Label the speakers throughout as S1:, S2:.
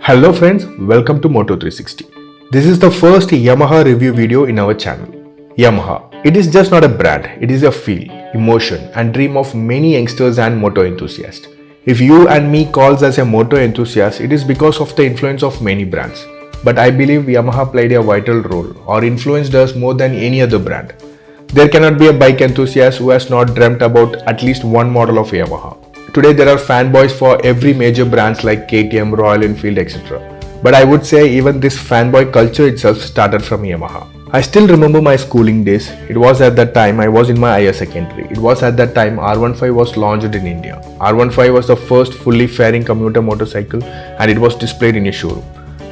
S1: Hello friends, welcome to Moto360. This is the first Yamaha review video in our channel. Yamaha. It is just not a brand, it is a feel, emotion and dream of many youngsters and moto enthusiasts. If you and me calls as a moto enthusiast, it is because of the influence of many brands. But I believe Yamaha played a vital role or influenced us more than any other brand. There cannot be a bike enthusiast who has not dreamt about at least one model of Yamaha. Today there are fanboys for every major brands like KTM, Royal Enfield, etc. But I would say even this fanboy culture itself started from Yamaha. I still remember my schooling days. It was at that time I was in my higher secondary. It was at that time R15 was launched in India. R15 was the first fully fairing commuter motorcycle and it was displayed in a showroom.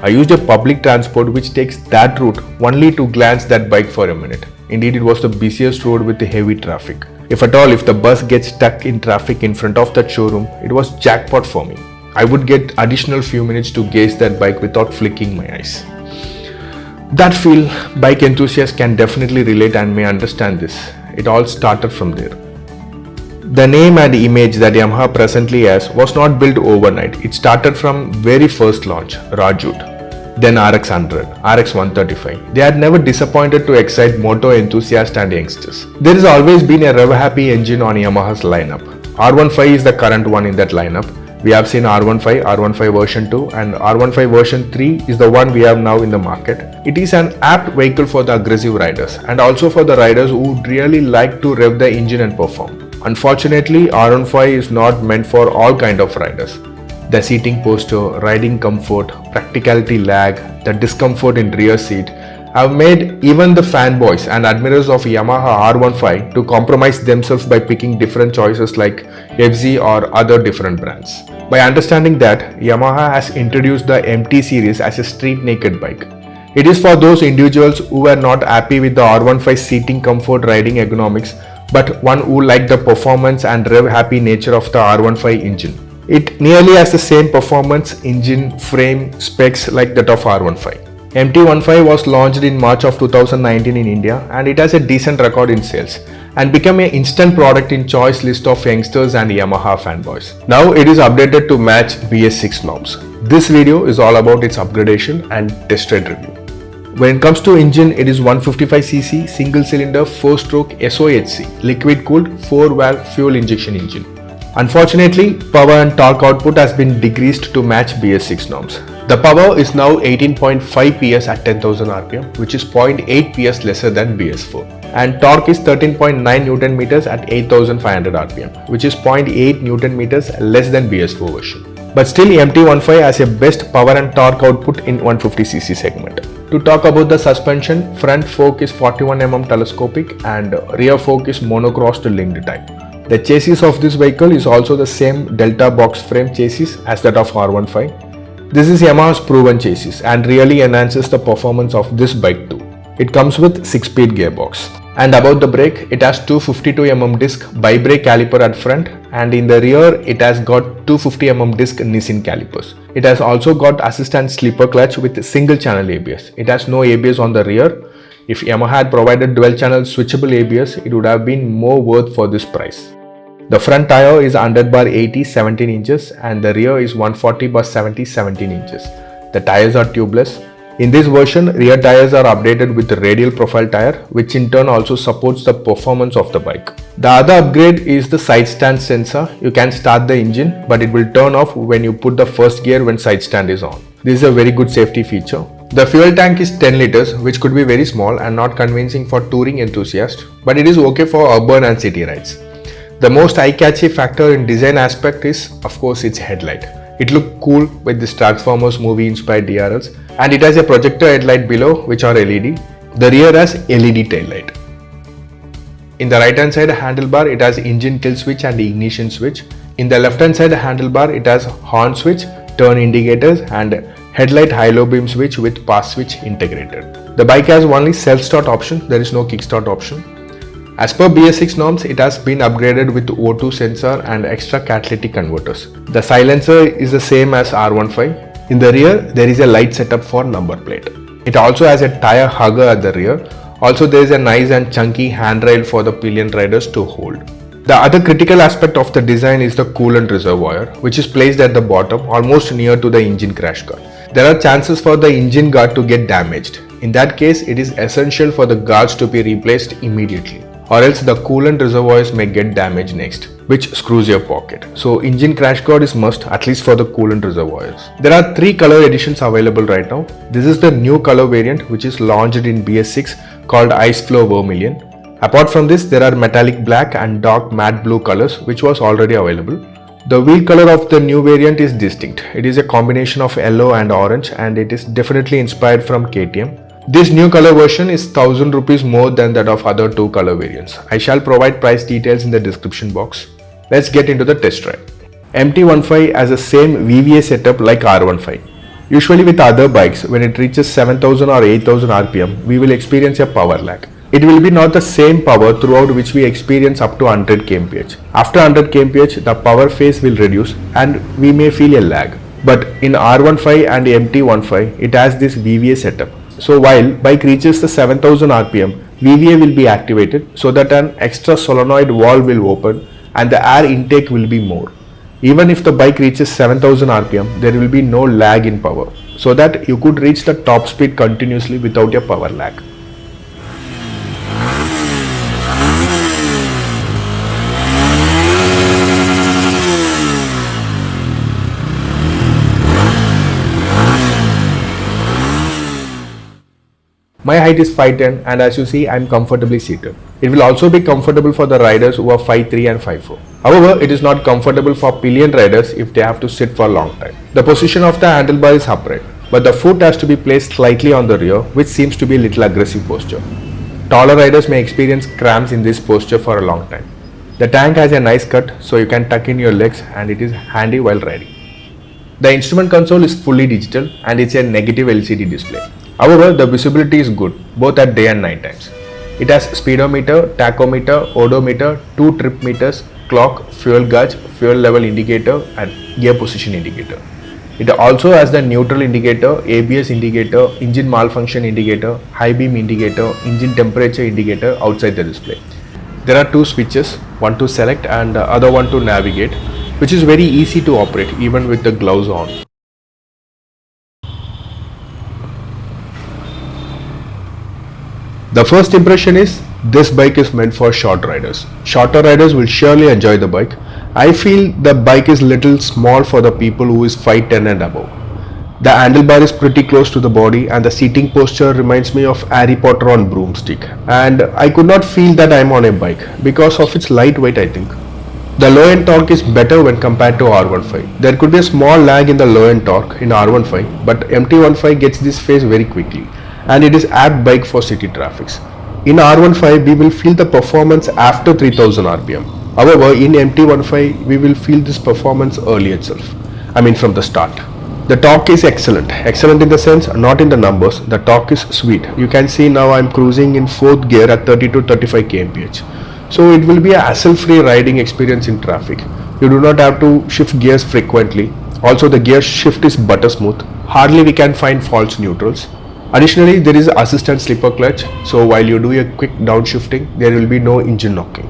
S1: I used a public transport which takes that route only to glance that bike for a minute. Indeed, it was the busiest road with heavy traffic. If at all, if the bus gets stuck in traffic in front of that showroom, it was jackpot for me. I would get additional few minutes to gaze that bike without flicking my eyes. That feel, bike enthusiasts can definitely relate and may understand this. It all started from there. The name and image that Yamaha presently has was not built overnight. It started from very first launch, Rajut. Then RX100, RX135. They had never disappointed to excite moto enthusiasts and youngsters. There has always been a rev-happy engine on Yamaha's lineup. R15 is the current one in that lineup. We have seen R15, R15 version 2 and R15 version 3 is the one we have now in the market. It is an apt vehicle for the aggressive riders and also for the riders who would really like to rev the engine and perform. Unfortunately, R15 is not meant for all kind of riders. The seating posture, riding comfort, practicality lag, the discomfort in rear seat have made even the fanboys and admirers of Yamaha R15 to compromise themselves by picking different choices like FZ or other different brands. By understanding that, Yamaha has introduced the MT series as a street naked bike. It is for those individuals who were not happy with the R15 seating comfort riding ergonomics but one who liked the performance and rev happy nature of the R15 engine. It nearly has the same performance, engine, frame, specs like that of R15. MT15 was launched in March of 2019 in India and it has a decent record in sales and became an instant product in choice list of youngsters and Yamaha fanboys. Now it is updated to match BS6 norms. This video is all about its upgradation and test ride review. When it comes to engine, it is 155cc single cylinder 4-stroke SOHC liquid cooled 4-valve fuel injection engine. Unfortunately, power and torque output has been decreased to match BS6 norms. The power is now 18.5 PS at 10,000 RPM, which is 0.8 PS lesser than BS4. And torque is 13.9 Nm at 8,500 RPM, which is 0.8 Nm less than BS4 version. But still, MT15 has a best power and torque output in 150cc segment. To talk about the suspension, front fork is 41mm telescopic and rear fork is monocrossed linked type. The chassis of this vehicle is also the same Delta box frame chassis as that of R15. This is Yamaha's proven chassis and really enhances the performance of this bike too. It comes with 6-speed gearbox. And about the brake, it has 252mm disc bi-brake caliper at front and in the rear it has got 250mm disc Nissin calipers. It has also got assistant slipper clutch with single channel ABS. It has no ABS on the rear. If Yamaha had provided dual channel switchable ABS, it would have been more worth for this price. The front tire is 100/80 17 inches and the rear is 140/70 17 inches. The tires are tubeless. In this version, rear tires are updated with the radial profile tire, which in turn also supports the performance of the bike. The other upgrade is the side stand sensor. You can start the engine, but it will turn off when you put the first gear when side stand is on. This is a very good safety feature. The fuel tank is 10 liters, which could be very small and not convincing for touring enthusiasts, but it is okay for urban and city rides. The most eye-catchy factor in design aspect is, of course, its headlight. It looked cool with this Transformers movie inspired DRLs, and it has a projector headlight below which are LED. The rear has LED taillight. In the right hand side handlebar, it has engine kill switch and ignition switch. In the left hand side handlebar, it has horn switch, turn indicators and headlight high-low beam switch with pass switch integrated. The bike has only self-start option, there is no kickstart option. As per BS6 norms, it has been upgraded with O2 sensor and extra catalytic converters. The silencer is the same as R15. In the rear, there is a light setup for number plate. It also has a tire hugger at the rear. Also there is a nice and chunky handrail for the pillion riders to hold. The other critical aspect of the design is the coolant reservoir, which is placed at the bottom almost near to the engine crash guard. There are chances for the engine guard to get damaged. In that case, it is essential for the guards to be replaced immediately, or else the coolant reservoirs may get damaged next, which screws your pocket. So engine crash guard is must, at least for the coolant reservoirs. There are 3 color editions available right now. This is the new color variant which is launched in BS6 called FLUO-VERMILLION. Apart from this, there are metallic black and dark matte blue colors which was already available. The wheel color of the new variant is distinct. It is a combination of yellow and orange, and it is definitely inspired from KTM. This new color version is 1000 rupees more than that of other 2 color variants. I shall provide price details in the description box. Let's get into the test drive. MT15 has the same VVA setup like R15. Usually with other bikes, when it reaches 7000 or 8000 RPM, we will experience a power lag. It will be not the same power throughout which we experience up to 100 kmph. After 100 kmph, the power phase will reduce and we may feel a lag. But in R15 and MT15, it has this VVA setup. So while bike reaches the 7000 RPM, VVA will be activated so that an extra solenoid valve will open and the air intake will be more. Even if the bike reaches 7000 RPM, there will be no lag in power, so that you could reach the top speed continuously without a power lag. My height is 5'10" and as you see I am comfortably seated. It will also be comfortable for the riders who are 5'3" and 5'4". However, it is not comfortable for pillion riders if they have to sit for a long time. The position of the handlebar is upright, but the foot has to be placed slightly on the rear, which seems to be a little aggressive posture. Taller riders may experience cramps in this posture for a long time. The tank has a nice cut so you can tuck in your legs and it is handy while riding. The instrument console is fully digital and it's a negative LCD display. However, the visibility is good both at day and night times. It has speedometer, tachometer, odometer, 2 trip meters, clock, fuel gauge, fuel level indicator and gear position indicator. It also has the neutral indicator, ABS indicator, engine malfunction indicator, high beam indicator, engine temperature indicator outside the display. There are 2 switches, one to select and the other one to navigate, which is very easy to operate even with the gloves on. The first impression is this bike is meant for short riders. Shorter riders will surely enjoy the bike. I feel the bike is little small for the people who is 5'10" and above. The handlebar is pretty close to the body and the seating posture reminds me of Harry Potter on broomstick. And I could not feel that I am on a bike because of its lightweight, I think. The low end torque is better when compared to R15. There could be a small lag in the low end torque in R15, but MT15 gets this phase very quickly. And it is apt bike for city traffics. In R15 we will feel the performance after 3000 RPM. However, in MT15 we will feel this performance early itself. I mean from the start. The torque is excellent. Excellent in the sense, not in the numbers. The torque is sweet. You can see now I am cruising in 4th gear at 30 to 35 kmph. So it will be a hassle-free riding experience in traffic. You do not have to shift gears frequently. Also the gear shift is butter smooth. Hardly we can find false neutrals. Additionally, there is assistant slipper clutch, so while you do a quick downshifting, there will be no engine knocking.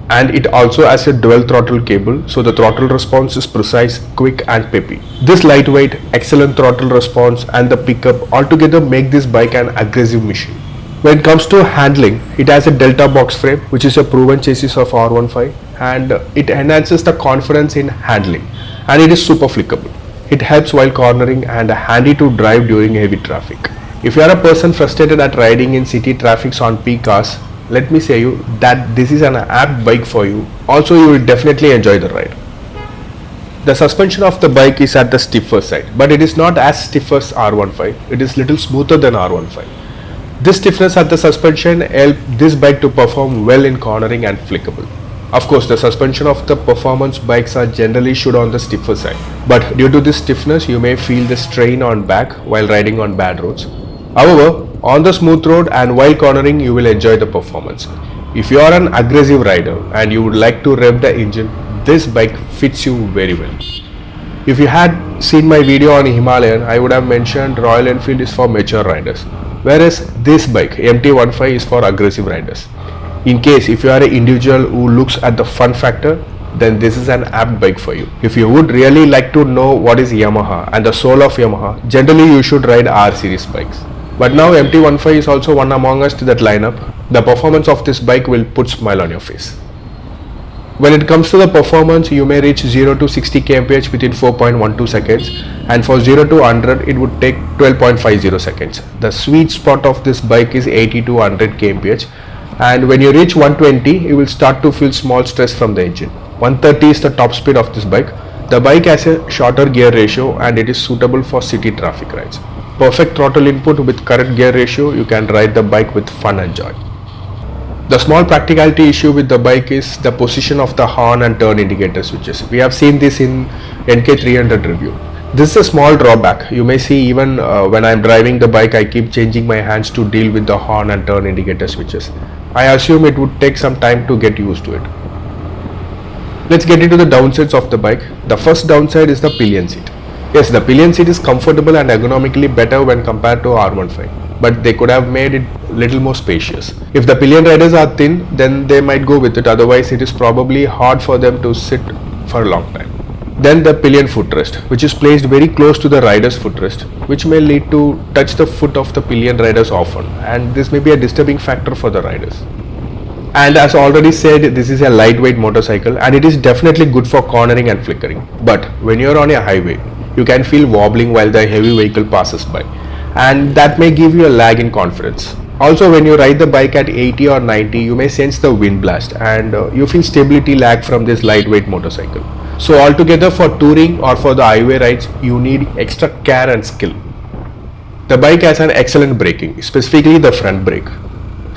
S1: And it also has a dual throttle cable, so the throttle response is precise, quick and peppy. This lightweight, excellent throttle response and the pickup altogether make this bike an aggressive machine. When it comes to handling, it has a delta box frame, which is a proven chassis of R15, and it enhances the confidence in handling, and it is super flickable. It helps while cornering and handy to drive during heavy traffic. If you are a person frustrated at riding in city traffics on peak hours, let me say you that this is an apt bike for you. Also, you will definitely enjoy the ride. The suspension of the bike is at the stiffer side, but it is not as stiff as R15. It is little smoother than R15. This stiffness at the suspension helps this bike to perform well in cornering and flickable. Of course, the suspension of the performance bikes are generally should on the stiffer side, but due to this stiffness, you may feel the strain on back while riding on bad roads. However, on the smooth road and while cornering, you will enjoy the performance. If you are an aggressive rider and you would like to rev the engine, this bike fits you very well. If you had seen my video on Himalayan, I would have mentioned Royal Enfield is for mature riders. whereas this bike MT15 is for aggressive riders. In case if you are an individual who looks at the fun factor, then this is an apt bike for you. If you would really like to know what is Yamaha and the soul of Yamaha, generally you should ride R series bikes. But now MT15 is also one amongst that lineup. The performance of this bike will put smile on your face. When it comes to the performance, you may reach 0 to 60 kmph within 4.12 seconds, and for 0 to 100 it would take 12.50 seconds. The sweet spot of this bike is 80 to 100 kmph, and when you reach 120 you will start to feel small stress from the engine. 130 is the top speed of this bike. The bike has a shorter gear ratio and it is suitable for city traffic rides. Perfect throttle input with correct gear ratio, you can ride the bike with fun and joy. The small practicality issue with the bike is the position of the horn and turn indicator switches. We have seen this in NK300 review. This is a small drawback. You may see even when I am driving the bike, I keep changing my hands to deal with the horn and turn indicator switches. I assume it would take some time to get used to it. Let's get into the downsides of the bike. The first downside is the pillion seat. Yes, the pillion seat is comfortable and ergonomically better when compared to R15, but they could have made it little more spacious. If the pillion riders are thin, then they might go with it, otherwise it is probably hard for them to sit for a long time. Then the pillion footrest, which is placed very close to the rider's footrest, which may lead to touch the foot of the pillion riders often, and this may be a disturbing factor for the riders. And as already said, this is a lightweight motorcycle and it is definitely good for cornering and flickering. But when you are on a highway, you can feel wobbling while the heavy vehicle passes by, and that may give you a lag in confidence. Also, when you ride the bike at 80 or 90, you may sense the wind blast and you feel stability lag from this lightweight motorcycle. So altogether, for touring or for the highway rides, you need extra care and skill. The bike has an excellent braking, specifically the front brake.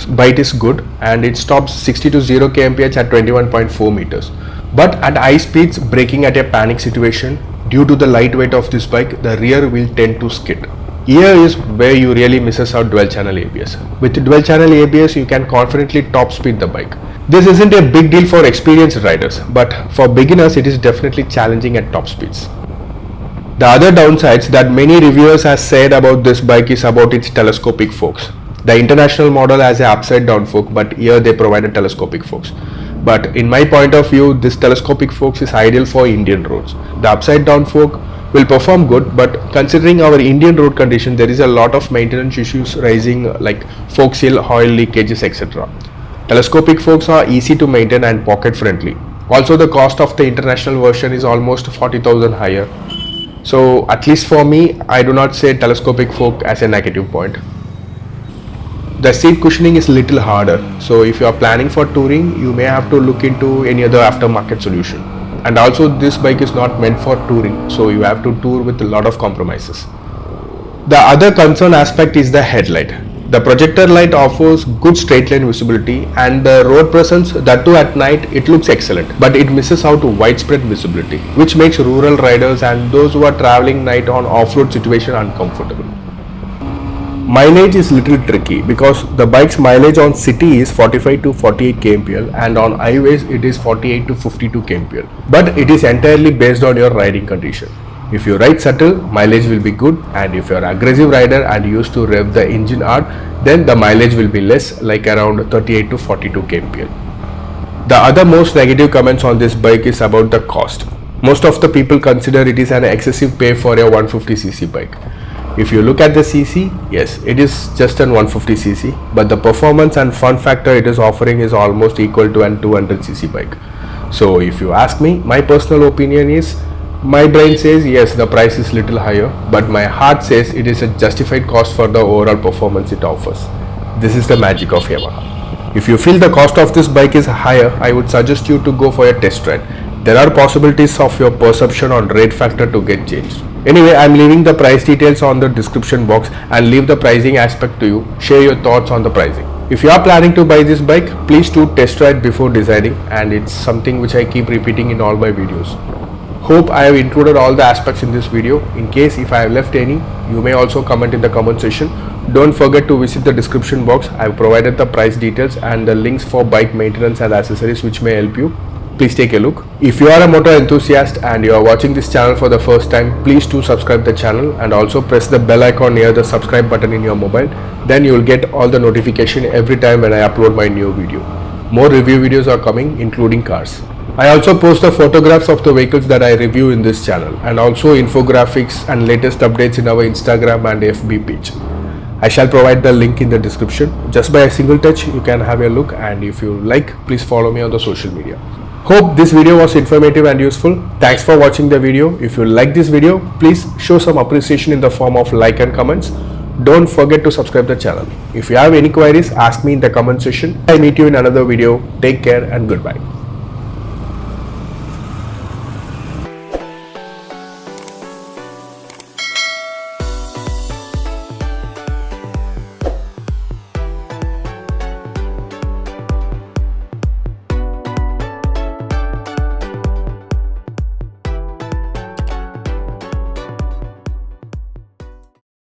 S1: Bite is good and it stops 60 to 0 kmph at 21.4 meters. But at high speeds, braking at a panic situation, due to the light weight of this bike, the rear will tend to skid. Here is where you really misses out dual channel ABS. With dual channel ABS, you can confidently top speed the bike. This isn't a big deal for experienced riders, but for beginners it is definitely challenging at top speeds. The other downsides that many reviewers have said about this bike is about its telescopic forks. The international model has an upside down fork, but here they provided telescopic forks. But in my point of view, this telescopic forks is ideal for Indian roads. The upside down fork will perform good, but considering our Indian road condition, there is a lot of maintenance issues rising like fork seal, oil leakages, etc. Telescopic forks are easy to maintain and pocket friendly. Also, the cost of the international version is almost 40,000 higher. So at least for me, I do not say telescopic fork as a negative point. The seat cushioning is little harder, so if you are planning for touring, you may have to look into any other aftermarket solution. And also this bike is not meant for touring, so you have to tour with a lot of compromises. The other concern aspect is the headlight. The projector light offers good straight line visibility, and the road presence, that too at night, it looks excellent, but it misses out widespread visibility, which makes rural riders and those who are traveling night on off-road situation uncomfortable. Mileage is little tricky because the bike's mileage on city is 45 to 48 kmpl and on highways it is 48 to 52 kmpl. But it is entirely based on your riding condition. If you ride subtle, mileage will be good, and if you are an aggressive rider and used to rev the engine hard, then the mileage will be less, like around 38 to 42 kmpl. The other most negative comments on this bike is about the cost. Most of the people consider it is an excessive pay for a 150cc bike. If you look at the cc, yes, it is just an 150cc, but the performance and fun factor it is offering is almost equal to an 200cc bike. So if you ask me, my personal opinion is, my brain says yes, the price is little higher, but my heart says it is a justified cost for the overall performance it offers. This is the magic of Yamaha. If you feel the cost of this bike is higher, I would suggest you to go for a test ride. There are possibilities of your perception on rate factor to get changed. Anyway, I am leaving the price details on the description box and leave the pricing aspect to you. Share your thoughts on the pricing. If you are planning to buy this bike, please do test ride before deciding, and it's something which I keep repeating in all my videos. Hope I have included all the aspects in this video. In case if I have left any, you may also comment in the comment section. Don't forget to visit the description box. I have provided the price details and the links for bike maintenance and accessories which may help you. please take a look. If you are a motor enthusiast and you are watching this channel for the first time, please do subscribe the channel and also press the bell icon near the subscribe button in your mobile. Then you will get all the notification every time when I upload my new video. More review videos are coming, including cars. I also post the photographs of the vehicles that I review in this channel and also infographics and latest updates in our Instagram and FB page. I shall provide the link in the description. Just by a single touch you can have a look, and if you like, please follow me on the social media. Hope this video was informative and useful. Thanks for watching the video. If you like this video, please show some appreciation in the form of like and comments. Don't forget to subscribe the channel. If you have any queries, ask me in the comment section. I meet you in another video. Take care and goodbye.